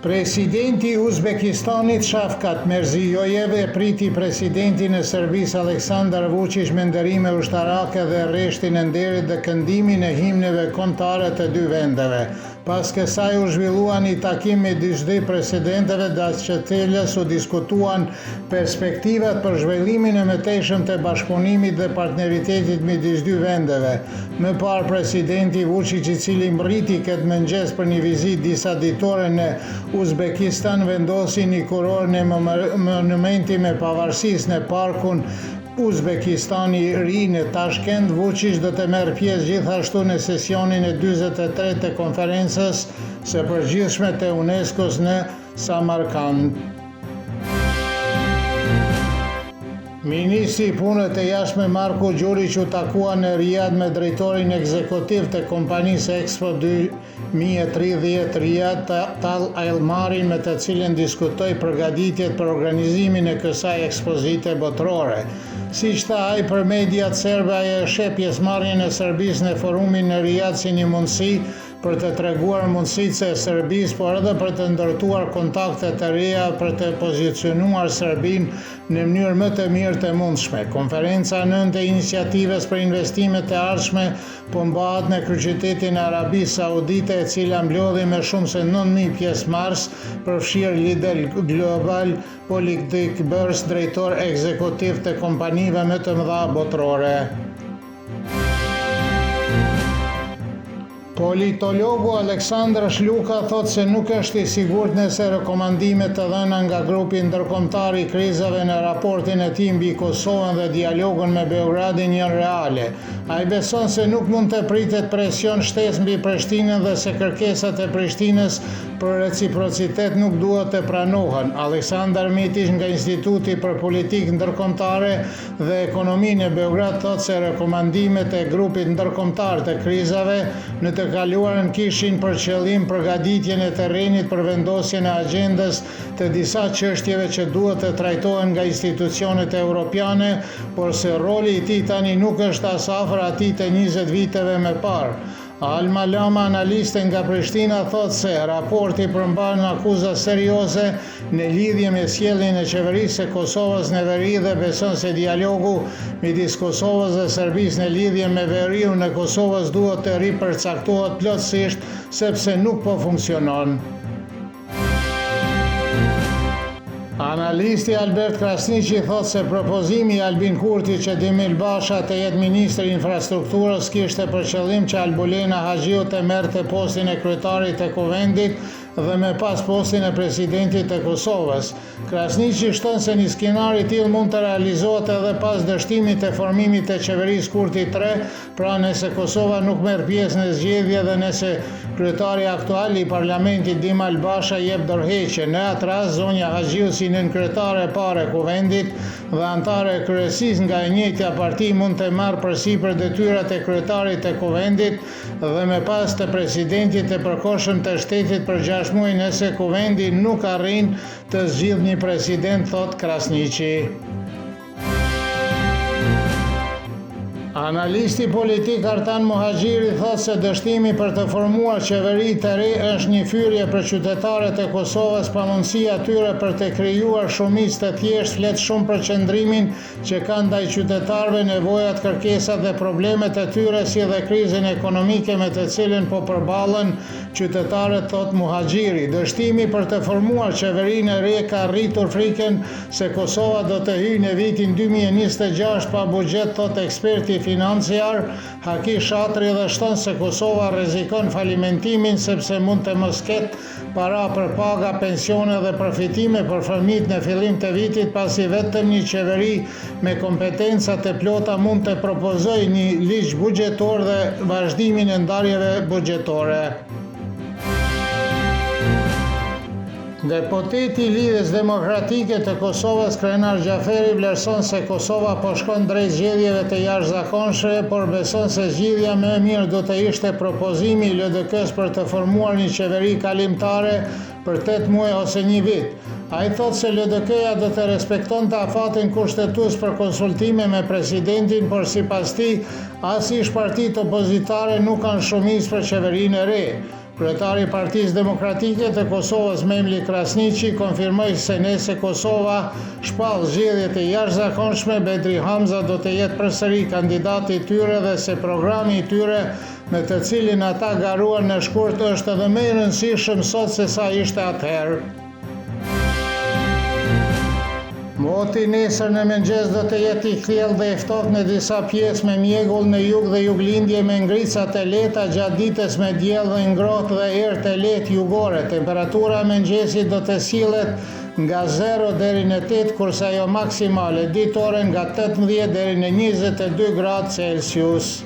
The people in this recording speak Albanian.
Presidenti i Uzbekistanit Shavkat Mirziyoyev e priti presidentin e Serbisë Aleksandar Vučić me ndërime ushtarake dhe rreshtin e nderit dhe këndimin e himneve kombëtare të dy vendeve. Pas kësaj u zhvillua një takim midis dy presidentëve dash të cilës u diskutuan perspektivat për zhvillimin e mëtejshëm të bashkëpunimit dhe partneritetit midis dy vendeve. Më parë presidenti Vučić, i cili mbriti këtë mëngjes për një vizitë disa ditore në Uzbekistan, vendosi një kuror në monumenti me pavarësisë në parkun Uzbekistani i ri në Tashkent. Vučić do të merr pjesë gjithashtu në sesionin e 43 të konferencës së përgjithshme të UNESCO-s në Samarkand. Ministri i Punëve të Jashtme Marko Gjurić u takua në Riyadh me drejtorin ekzekutiv të kompanisë Expo 2030 Riyadh Tal Al-Marin, me të cilën diskutoi përgatitjet për organizimin e kësaj ekspozite botërore. Siç tha ai për mediat serbe, ai e sheh pjesëmarrjen e Serbisë në forumin në Riyadh si një mundësi për të treguar mundësitë e Serbisë, por edhe për të ndërtuar kontakte të reja për të pozicionuar Serbinë në mënyrë më të mirë të mundshme. Konferenca 9 e iniciativës për investimet e ardhshme po mbahet në kryeqytetin e Arabisë Saudite, e cila mblodhi më shumë se 9.000 pjesëmarrës, përfshirë lider global, politik, bërs, drejtor ekzekutiv të kompanive më të mëdha botërore. Politologu Aleksandr Shluka thot se nuk është i sigurt nëse rekomandimet të dhëna nga grupi ndërkombëtar i krizave në raportin e tij mbi Kosovën dhe dialogun me Beogradin janë reale. Ai beson se nuk mund të pritet presion shtesë mbi Prishtinën dhe se kërkesat e Prishtinës për reciprocitet nuk duhet të pranohen. Aleksandar Mitić nga Instituti për Politikë Ndërkombëtare dhe Ekonomi në Beograd thot se rekomandimet e grupit ndërkombëtar të krizave në të kaluarën kishin për qëllim përgatitjen e terrenit për vendosjen e agjendës të disa çështjeve që duhet të trajtohen nga institucionet europiane, por se roli i tij tani nuk është as afër atij të 20 viteve më parë. Alma Lama, analiste nga Prishtina, thot se raporti përmban akuza serioze në lidhje me sjelljen e qeverisë së Kosovës në veri dhe beson se dialogu midis Kosovës dhe Serbisë në lidhje me veriun e Kosovës duhet të ripërcaktohet plotësisht, sepse nuk po funksionon. Analisti Albert Krasniqi thot se propozimi i Albin Kurtit që Demir Basha të jetë ministri i infrastrukturës kishte për qëllim që Albulena Haxhiu të merrte postin e kryetarit të kuvendit dhe me pas postin e presidentit të Kosovës. Krasniqi shton se një skenar i tillë mund të realizohet edhe pas dështimit të formimit të qeverisë Kurti 3, pra nëse Kosova nuk merr pjesë në zgjedhje dhe nëse kryetari aktual i parlamentit Demal Basha jep dorëheqje. Në atë rast zonja Haxhiu si nënkryetare e parë e kuvendit dhe antare e kryesisë nga e njëjtja parti mund të marrë përsipër detyrat e kryetarit të kuvendit dhe me pas të presidentit të përkohshëm të shtetit për 6 muaj nëse kuvendi nuk arrin të zgjidhë një president, thot Krasniqi. Analisti politik Artan Muhaxhiri thot se dështimi për të formuar qeveri të re është një fyrje për qytetarët e Kosovës, pa mundësi atyre për të krijuar shumicë të thjeshtë, flet shumë për qëndrimin që kanë ndaj qytetarëve, nevojat, kërkesat dhe problemet e tyre, si dhe krizën ekonomike me të cilën po përballen qytetarët, thot Muhaxhiri. Dështimi për të formuar qeverinë e re ka rritur frikën se Kosova do të hyjë në vitin 2026 pa buxhet, thot eksperti financiar Haki Shatri, dhe shton se Kosova rrezikon falimentimin sepse mund të mos ketë para për paga, pensione dhe përfitime për fëmijët në fillim të vitit, pasi vetëm një qeveri me kompetenca të plota mund të propozojë një ligj buxhetor dhe vazhdimin e ndarjeve buxhetore. Deputeti i Lidhjes Demokratike të Kosovës, Krenar Xhaferi, vlerëson se Kosova po shkon drejt zgjedhjeve të jashtëzakonshme, por beson se zgjidhja më e mirë do të ishte propozimi i LDK-s për të formuar një qeveri kalimtare për 8 muaj ose një vit. Ai thot se LDK-ja do të respektonte afatin kushtetues për konsultime me presidentin, por sipas tij as ish partitë opozitare nuk kanë shumicë për qeverinë e re. Kryetari i Partisë Demokratike të Kosovës Memli Krasniqi konfirmoi se nëse Kosova shpall zgjedhjet e jashtëzakonshme, Bedri Hamza do të jetë përsëri kandidati i tyre dhe se programi i tyre me të cilin ata garuan në shkurt është edhe më i rëndësishëm sot se sa ishte atëherë. Moti nesër në mëngjes do të jetë i kthjellë dhe i ftohtë në disa pjesë me mjegull në jug dhe juglindje me ngrica të lehta gjatë ditës me diell dhe ngrohtë dhe erë të lehtë jugore. Temperatura e mëngjesit do të sillet nga 0 deri në 8, kurse ajo maksimale ditore nga 18 deri në 22 gradë Celsius.